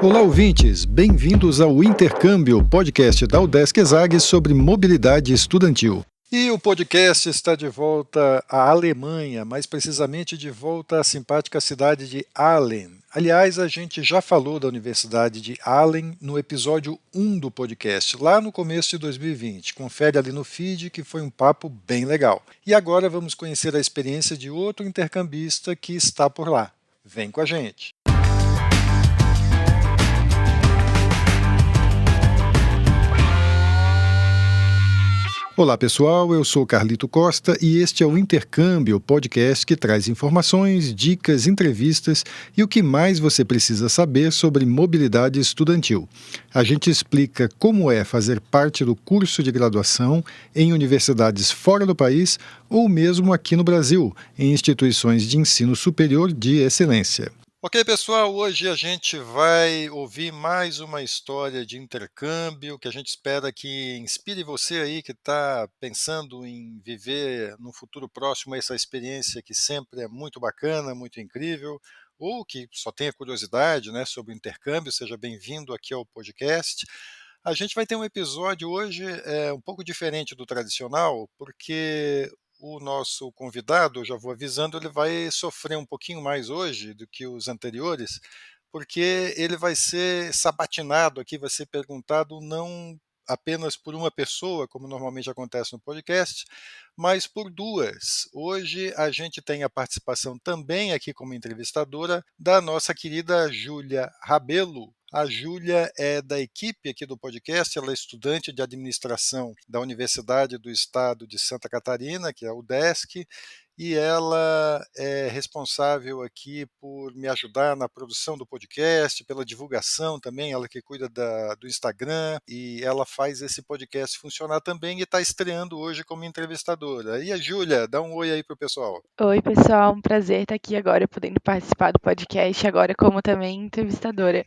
Olá, ouvintes! Bem-vindos ao Intercâmbio, podcast da UDESC ESAG sobre mobilidade estudantil. E o podcast está de volta à Alemanha, mais precisamente de volta à simpática cidade de Aalen. Aliás, a gente já falou da Universidade de Aalen no episódio 1 do podcast, lá no começo de 2020. Confere ali no feed que foi um papo bem legal. E agora vamos conhecer a experiência de outro intercambista que está por lá. Vem com a gente! Olá pessoal, eu sou Carlito Costa e este é o Intercâmbio, podcast que traz informações, dicas, entrevistas e o que mais você precisa saber sobre mobilidade estudantil. A gente explica como é fazer parte do curso de graduação em universidades fora do país ou mesmo aqui no Brasil, em instituições de ensino superior de excelência. Ok, pessoal, hoje a gente vai ouvir mais uma história de intercâmbio que a gente espera que inspire você aí que está pensando em viver no futuro próximo essa experiência que sempre é muito bacana, muito incrível, ou que só tenha curiosidade, né, sobre o intercâmbio. Seja bem-vindo aqui ao podcast. A gente vai ter um episódio hoje um pouco diferente do tradicional, porque o nosso convidado, eu já vou avisando, ele vai sofrer um pouquinho mais hoje do que os anteriores, porque ele vai ser sabatinado aqui, vai ser perguntado não apenas por uma pessoa, como normalmente acontece no podcast, mas por duas. Hoje a gente tem a participação também aqui como entrevistadora da nossa querida Júlia Rabelo. A Júlia é da equipe aqui do podcast, ela é estudante de administração da Universidade do Estado de Santa Catarina, que é a UDESC, e ela é responsável aqui por me ajudar na produção do podcast, pela divulgação também, ela que cuida do Instagram, e ela faz esse podcast funcionar também e está estreando hoje como entrevistadora. E a Júlia, dá um oi aí pro pessoal. Oi, pessoal, um prazer estar aqui agora, podendo participar do podcast, agora como também entrevistadora.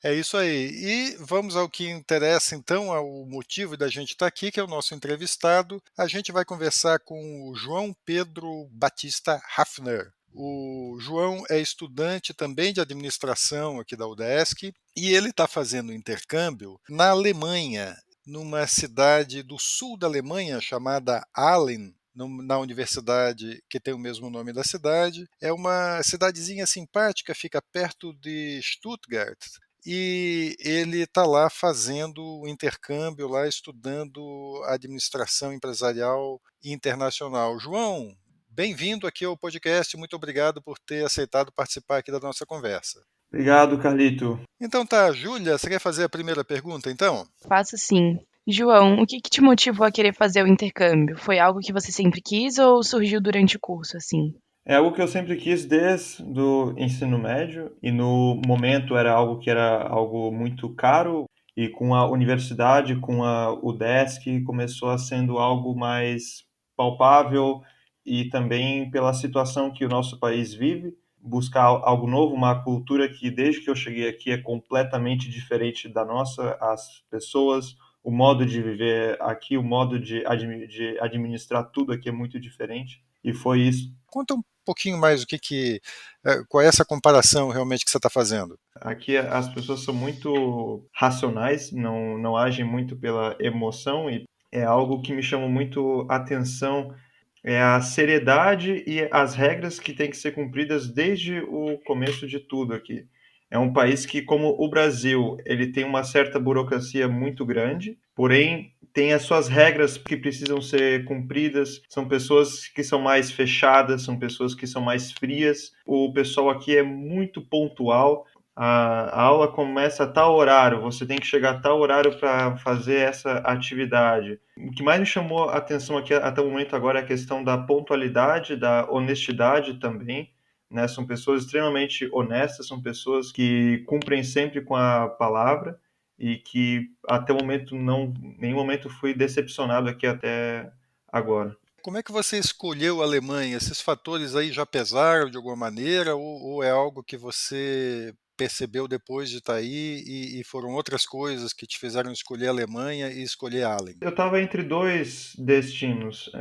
É isso aí. E vamos ao que interessa, então, ao motivo da gente estar aqui, que é o nosso entrevistado. A gente vai conversar com o João Pedro Batista Hafner. O João é estudante também de administração aqui da UDESC e ele está fazendo intercâmbio na Alemanha, numa cidade do sul da Alemanha chamada Aalen, na universidade que tem o mesmo nome da cidade. É uma cidadezinha simpática, fica perto de Stuttgart. E ele está lá fazendo o intercâmbio, lá estudando administração empresarial internacional. João, bem-vindo aqui ao podcast, muito obrigado por ter aceitado participar aqui da nossa conversa. Obrigado, Carlito. Então tá, Júlia, você quer fazer a primeira pergunta, então? Faço sim. João, o que te motivou a querer fazer o intercâmbio? Foi algo que você sempre quis ou surgiu durante o curso, assim? É algo que eu sempre quis desde o ensino médio e no momento era algo muito caro e com a universidade, com a UDESC, começou a sendo algo mais palpável e também pela situação que o nosso país vive, buscar algo novo, uma cultura que desde que eu cheguei aqui é completamente diferente da nossa, as pessoas, o modo de viver aqui, o modo de administrar tudo aqui é muito diferente e foi isso. Conta um pouquinho mais qual é essa comparação realmente que você está fazendo. Aqui as pessoas são muito racionais, não agem muito pela emoção e é algo que me chama muito atenção, é a seriedade e as regras que têm que ser cumpridas desde o começo de tudo aqui. É um país que, como o Brasil, ele tem uma certa burocracia muito grande, porém tem as suas regras que precisam ser cumpridas. São pessoas que são mais fechadas, são pessoas que são mais frias. O pessoal aqui é muito pontual. A aula começa a tal horário, você tem que chegar a tal horário para fazer essa atividade. O que mais me chamou a atenção aqui até o momento agora é a questão da pontualidade, da honestidade também, né? São pessoas extremamente honestas, são pessoas que cumprem sempre com a palavra e que até o momento nenhum momento fui decepcionado aqui até agora. Como é que você escolheu a Alemanha? Esses fatores aí já pesaram de alguma maneira ou é algo que você percebeu depois de estar aí e foram outras coisas que te fizeram escolher a Alemanha e escolher Aalen? Eu estava entre dois destinos,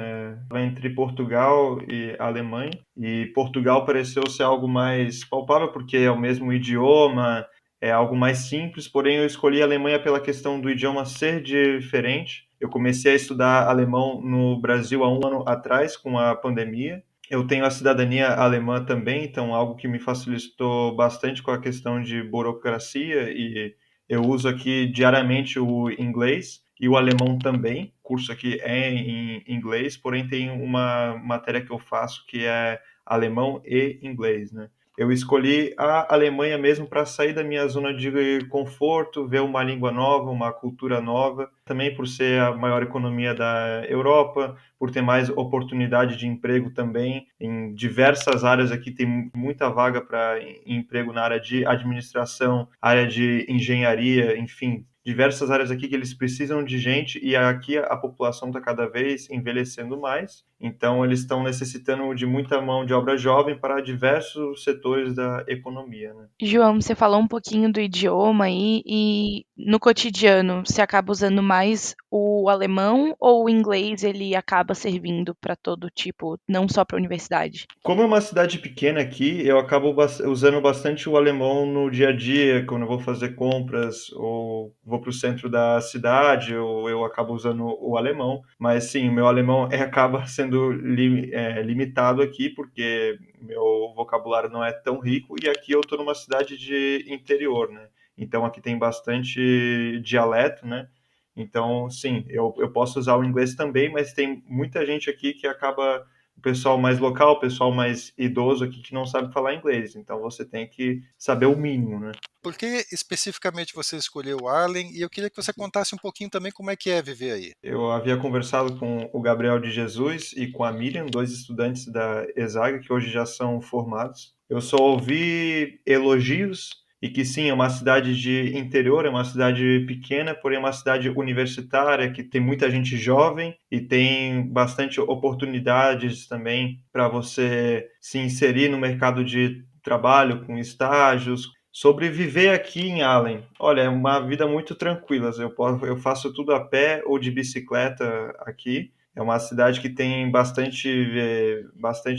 entre Portugal e Alemanha, e Portugal pareceu ser algo mais palpável porque é o mesmo idioma é algo mais simples, porém eu escolhi a Alemanha pela questão do idioma ser diferente. Eu comecei a estudar alemão no Brasil há um ano atrás, com a pandemia. Eu tenho a cidadania alemã também, então algo que me facilitou bastante com a questão de burocracia, e eu uso aqui diariamente o inglês e o alemão também. O curso aqui é em inglês, porém tem uma matéria que eu faço que é alemão e inglês, né? Eu escolhi a Alemanha mesmo para sair da minha zona de conforto, ver uma língua nova, uma cultura nova, também por ser a maior economia da Europa, por ter mais oportunidade de emprego também. Em diversas áreas aqui tem muita vaga para emprego na área de administração, área de engenharia, enfim, diversas áreas aqui que eles precisam de gente, e aqui a população está cada vez envelhecendo mais, então eles estão necessitando de muita mão de obra jovem para diversos setores da economia, né? João, você falou um pouquinho do idioma aí e no cotidiano você acaba usando mais o alemão ou o inglês ele acaba servindo para todo tipo, não só para a universidade? Como é uma cidade pequena aqui, eu acabo usando bastante o alemão no dia a dia, quando eu vou fazer compras ou vou para o centro da cidade, ou eu acabo usando o alemão. Mas sim, o meu alemão acaba sendo limitado aqui, porque meu vocabulário não é tão rico, e aqui eu estou numa cidade de interior, né? Então aqui tem bastante dialeto, né? Então, sim, eu posso usar o inglês também, mas tem muita gente aqui que acaba, o pessoal mais local, o pessoal mais idoso aqui que não sabe falar inglês, então você tem que saber o mínimo, né? Por que especificamente você escolheu Arlen? E eu queria que você contasse um pouquinho também como é que é viver aí. Eu havia conversado com o Gabriel de Jesus e com a Miriam, dois estudantes da ESAG, que hoje já são formados. Eu só ouvi elogios, e que sim, é uma cidade de interior, é uma cidade pequena, porém é uma cidade universitária, que tem muita gente jovem e tem bastante oportunidades também para você se inserir no mercado de trabalho, com estágios. Sobre viver aqui em Allen, olha, é uma vida muito tranquila. Eu faço tudo a pé ou de bicicleta aqui. É uma cidade que tem bastante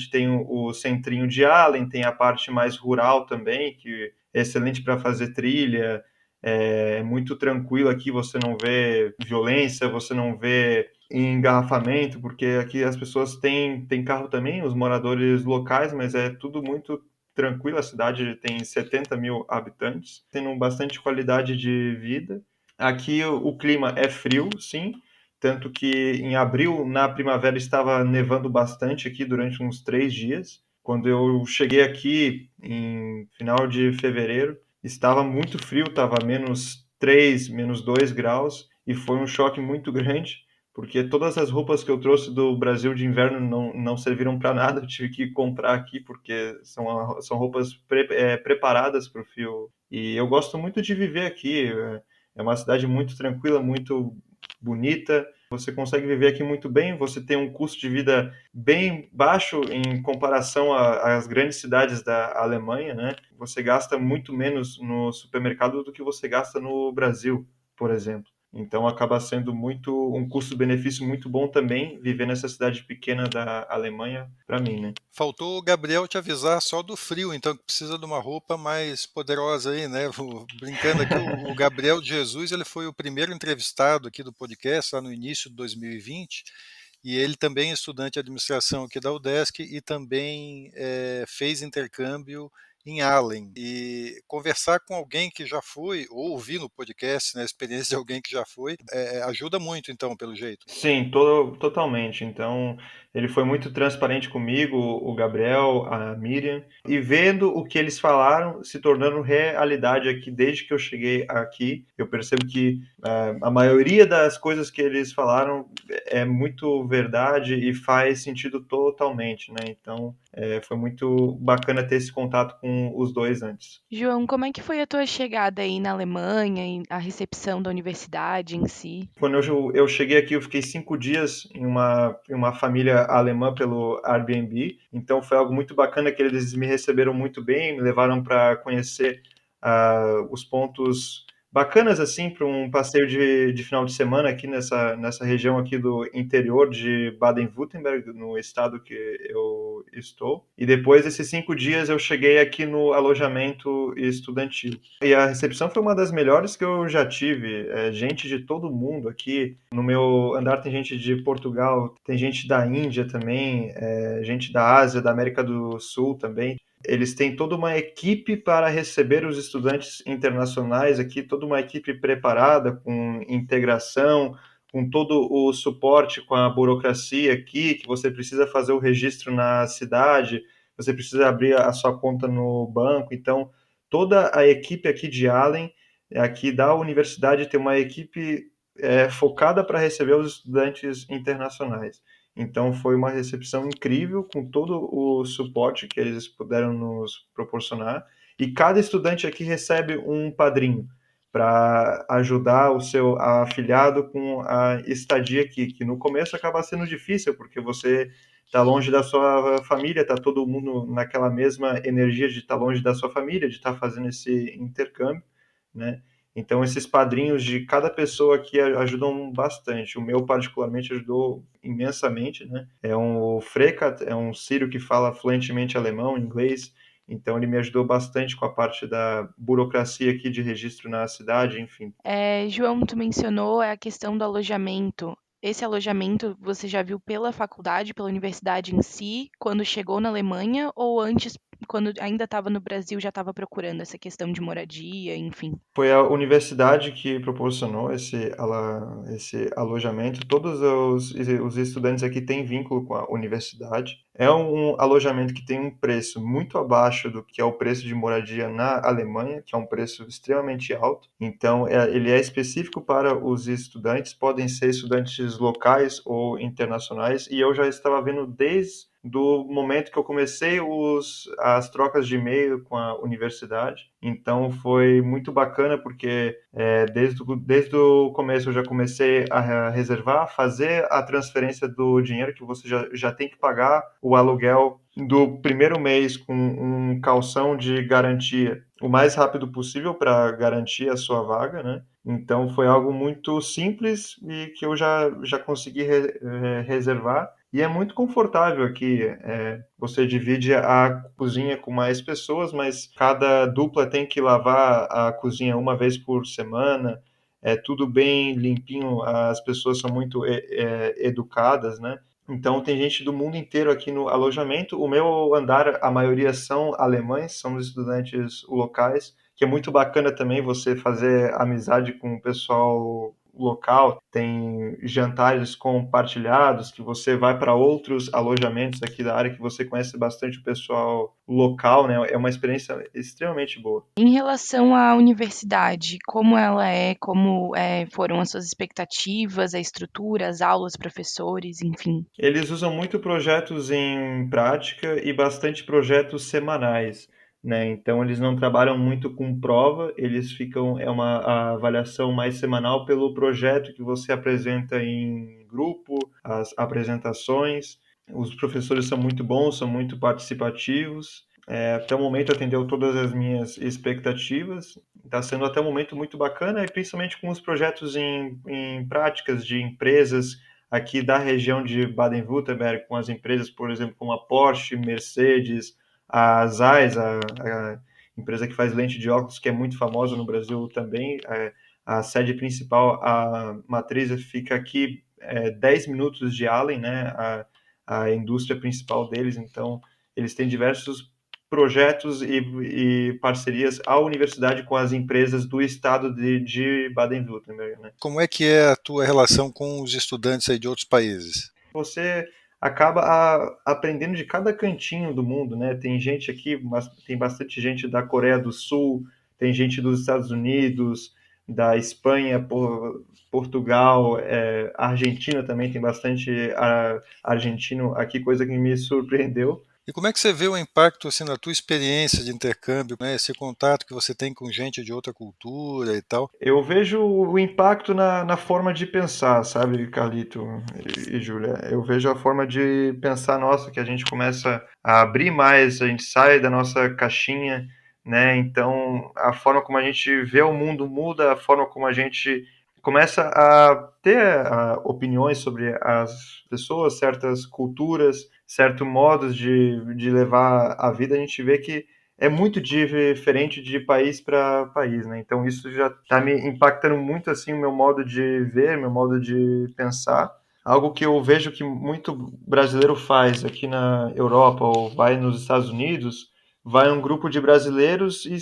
tem o centrinho de Allen, tem a parte mais rural também, que é excelente para fazer trilha. É muito tranquilo aqui, você não vê violência, você não vê engarrafamento, porque aqui as pessoas têm carro também, os moradores locais, mas é tudo muito tranquilo. A cidade tem 70 mil habitantes, tendo bastante qualidade de vida. Aqui o clima é frio, sim, tanto que em abril, na primavera, estava nevando bastante aqui durante uns 3 dias. Quando eu cheguei aqui em final de fevereiro, estava muito frio, estava -3, -2 graus, e foi um choque muito grande, porque todas as roupas que eu trouxe do Brasil de inverno não serviram para nada. Eu tive que comprar aqui, porque são roupas preparadas para o frio. E eu gosto muito de viver aqui. É uma cidade muito tranquila, muito bonita. Você consegue viver aqui muito bem. Você tem um custo de vida bem baixo em comparação às grandes cidades da Alemanha, né? Você gasta muito menos no supermercado do que você gasta no Brasil, por exemplo. Então acaba sendo um custo-benefício muito bom também viver nessa cidade pequena da Alemanha para mim, né? Faltou o Gabriel te avisar só do frio, então que precisa de uma roupa mais poderosa aí, né? Brincando aqui, o Gabriel de Jesus, ele foi o primeiro entrevistado aqui do podcast, lá no início de 2020, e ele também é estudante de administração aqui da UDESC e também fez intercâmbio em Allen. E conversar com alguém que já foi, ou ouvir no podcast, né, a experiência de alguém que já foi, ajuda muito, então, pelo jeito. Sim, totalmente. Então, ele foi muito transparente comigo, o Gabriel, a Miriam, e vendo o que eles falaram se tornando realidade aqui desde que eu cheguei aqui. Eu percebo que a maioria das coisas que eles falaram é muito verdade e faz sentido totalmente, né? Então, foi muito bacana ter esse contato com os dois antes. João, como é que foi a tua chegada aí na Alemanha e a recepção da universidade em si? Quando eu cheguei aqui, eu fiquei 5 dias em uma família alemã pelo Airbnb, então foi algo muito bacana, que eles me receberam muito bem, me levaram para conhecer os pontos bacanas assim para um passeio de final de semana aqui nessa região aqui do interior de Baden-Württemberg, no estado que eu estou. E depois desses 5 dias eu cheguei aqui no alojamento estudantil. E a recepção foi uma das melhores que eu já tive. Gente de todo mundo aqui. No meu andar tem gente de Portugal, tem gente da Índia também, gente da Ásia, da América do Sul também. Eles têm toda uma equipe para receber os estudantes internacionais aqui, toda uma equipe preparada, com integração, com todo o suporte com a burocracia aqui, que você precisa fazer o registro na cidade, você precisa abrir a sua conta no banco. Então, toda a equipe aqui de Allen, aqui da universidade, tem uma equipe focada para receber os estudantes internacionais. Então foi uma recepção incrível com todo o suporte que eles puderam nos proporcionar. E cada estudante aqui recebe um padrinho para ajudar o seu afilhado com a estadia aqui, que no começo acaba sendo difícil, porque você está longe da sua família, está todo mundo naquela mesma energia de estar longe da sua família, de estar fazendo esse intercâmbio, né? Então, esses padrinhos de cada pessoa aqui ajudam bastante. O meu, particularmente, ajudou imensamente, né? O Frekat, é um sírio que fala fluentemente alemão, inglês, então ele me ajudou bastante com a parte da burocracia aqui de registro na cidade, enfim. João, tu mencionou a questão do alojamento. Esse alojamento você já viu pela faculdade, pela universidade em si, quando chegou na Alemanha, ou antes, quando ainda estava no Brasil, já estava procurando essa questão de moradia, enfim? Foi a universidade que proporcionou esse alojamento. Todos os estudantes aqui têm vínculo com a universidade. É um alojamento que tem um preço muito abaixo do que é o preço de moradia na Alemanha, que é um preço extremamente alto. Então, ele é específico para os estudantes, podem ser estudantes locais ou internacionais, e eu já estava vendo desde do momento que eu comecei as trocas de e-mail com a universidade. Então foi muito bacana porque desde o começo eu já comecei a reservar, fazer a transferência do dinheiro que você já tem que pagar o aluguel do primeiro mês com um calção de garantia o mais rápido possível para garantir a sua vaga, né? Então foi algo muito simples e que eu já consegui reservar. E é muito confortável aqui. Você divide a cozinha com mais pessoas, mas cada dupla tem que lavar a cozinha uma vez por semana. É tudo bem limpinho, as pessoas são muito educadas, né? Então tem gente do mundo inteiro aqui no alojamento. O meu andar, a maioria são alemães, são os estudantes locais, que é muito bacana também você fazer amizade com o pessoal local. Tem jantares compartilhados, que você vai para outros alojamentos aqui da área, que você conhece bastante o pessoal local, né? É uma experiência extremamente boa. Em relação à universidade, como ela é, como foram as suas expectativas, a estrutura, as aulas, professores, enfim? Eles usam muito projetos em prática e bastante projetos semanais, né? Então eles não trabalham muito com prova, eles ficam uma avaliação mais semanal pelo projeto que você apresenta em grupo, as apresentações. Os professores são muito bons, são muito participativos. Até o momento atendeu todas as minhas expectativas. Está sendo até o momento muito bacana, e principalmente com os projetos em práticas de empresas aqui da região de Baden-Württemberg, com as empresas, por exemplo, como a Porsche, Mercedes, a Zeiss, a empresa que faz lente de óculos, que é muito famosa no Brasil também. A sede principal, a matriz fica aqui 10 minutos de Allen, né? A indústria principal deles. Então, eles têm diversos projetos e parcerias à universidade com as empresas do estado de Baden-Württemberg, né? Como é que é a tua relação com os estudantes aí de outros países? Você acaba aprendendo de cada cantinho do mundo, né? Tem gente aqui, tem bastante gente da Coreia do Sul, tem gente dos Estados Unidos, da Espanha, Portugal, Argentina também, tem bastante argentino aqui, coisa que me surpreendeu. E como é que você vê o impacto assim na tua experiência de intercâmbio, né, esse contato que você tem com gente de outra cultura e tal? Eu vejo o impacto na forma de pensar, sabe, Carlito e Júlia? Eu vejo a forma de pensar nossa, que a gente começa a abrir mais, a gente sai da nossa caixinha, né? Então, a forma como a gente vê o mundo muda, a forma como a gente começa a ter opiniões sobre as pessoas, certas culturas, certos modos de levar a vida, a gente vê que é muito diferente de país para país, né? Então isso já está me impactando muito assim o meu modo de ver, meu modo de pensar. Algo que eu vejo que muito brasileiro faz aqui na Europa ou vai nos Estados Unidos, vai um grupo de brasileiros e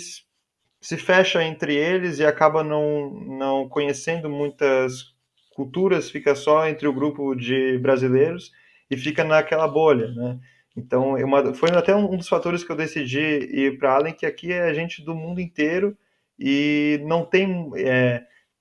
se fecha entre eles e acaba não conhecendo muitas culturas, fica só entre o grupo de brasileiros e fica naquela bolha, né? Então, foi até um dos fatores que eu decidi ir para Allen, que aqui é gente do mundo inteiro e não tem...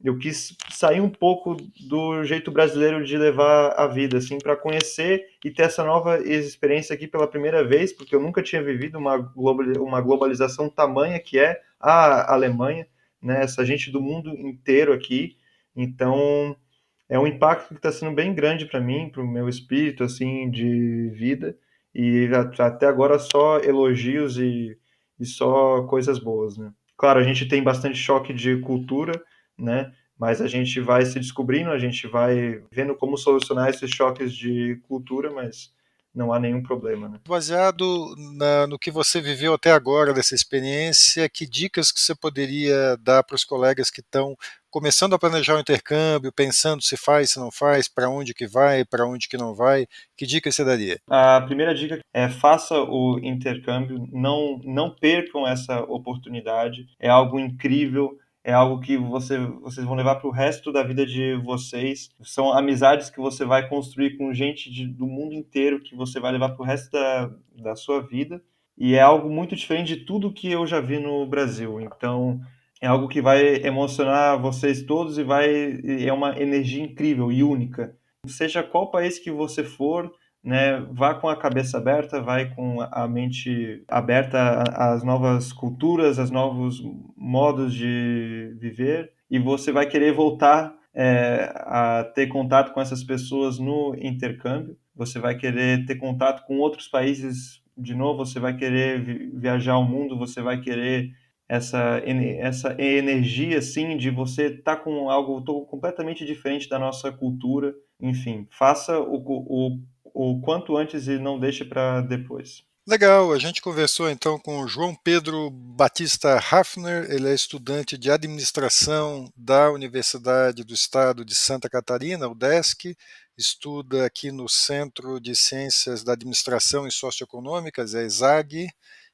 eu quis sair um pouco do jeito brasileiro de levar a vida, assim, para conhecer e ter essa nova experiência aqui pela primeira vez, porque eu nunca tinha vivido uma globalização tamanha que é a Alemanha, né? Essa gente do mundo inteiro aqui. Então, é um impacto que está sendo bem grande para mim, para o meu espírito, assim, de vida. E até agora só elogios e só coisas boas, né? Claro, a gente tem bastante choque de cultura, né? Mas a gente vai se descobrindo, a gente vai vendo como solucionar esses choques de cultura, mas não há nenhum problema, né? Baseado no que você viveu até agora dessa experiência, que dicas que você poderia dar para os colegas que estão começando a planejar o intercâmbio, pensando se faz, se não faz, para onde que vai, para onde que não vai, que dicas você daria? A primeira dica é faça o intercâmbio, não percam essa oportunidade, é algo incrível, é algo que vocês vão levar para o resto da vida de vocês. São amizades que você vai construir com gente do mundo inteiro que você vai levar para o resto da sua vida. E é algo muito diferente de tudo que eu já vi no Brasil. Então, é algo que vai emocionar vocês todos e é uma energia incrível e única. Seja qual país que você for, né, vá com a cabeça aberta, vai com a mente aberta às novas culturas, aos novos modos de viver, e você vai querer voltar a ter contato com essas pessoas no intercâmbio, você vai querer ter contato com outros países de novo, você vai querer viajar ao mundo, você vai querer essa energia, assim, de você estar com algo completamente diferente da nossa cultura. Enfim, faça o quanto antes e não deixe para depois. Legal, a gente conversou então com o João Pedro Batista Hafner, ele é estudante de administração da Universidade do Estado de Santa Catarina, UDESC, estuda aqui no Centro de Ciências da Administração e Socioeconômicas, a ESAG,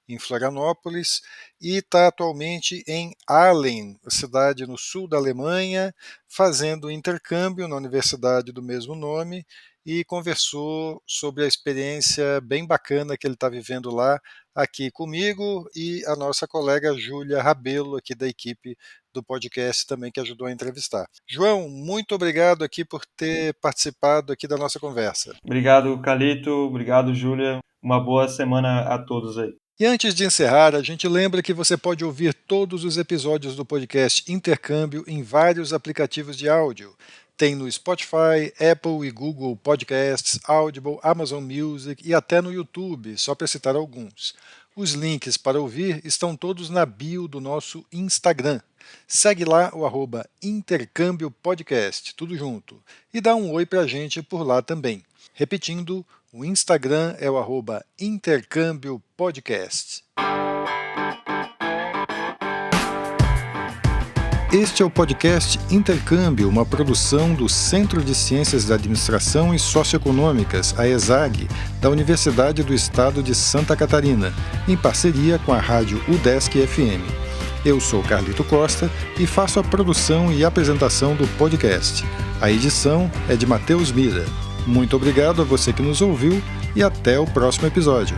em Florianópolis, e está atualmente em Aalen, cidade no sul da Alemanha, fazendo intercâmbio na universidade do mesmo nome, e conversou sobre a experiência bem bacana que ele está vivendo lá, aqui comigo, e a nossa colega Júlia Rabelo, aqui da equipe do podcast também, que ajudou a entrevistar. João, muito obrigado aqui por ter participado aqui da nossa conversa. Obrigado, Calito. Obrigado, Júlia. Uma boa semana a todos aí. E antes de encerrar, a gente lembra que você pode ouvir todos os episódios do podcast Intercâmbio em vários aplicativos de áudio. Tem no Spotify, Apple e Google Podcasts, Audible, Amazon Music e até no YouTube, só para citar alguns. Os links para ouvir estão todos na bio do nosso Instagram. Segue lá o @Intercâmbio Podcast, tudo junto. E dá um oi para a gente por lá também. Repetindo, o Instagram é o @Intercâmbio Podcast. Este é o podcast Intercâmbio, uma produção do Centro de Ciências da Administração e Socioeconômicas, a ESAG, da Universidade do Estado de Santa Catarina, em parceria com a rádio UDESC FM. Eu sou Carlito Costa e faço a produção e apresentação do podcast. A edição é de Matheus Mira. Muito obrigado a você que nos ouviu e até o próximo episódio.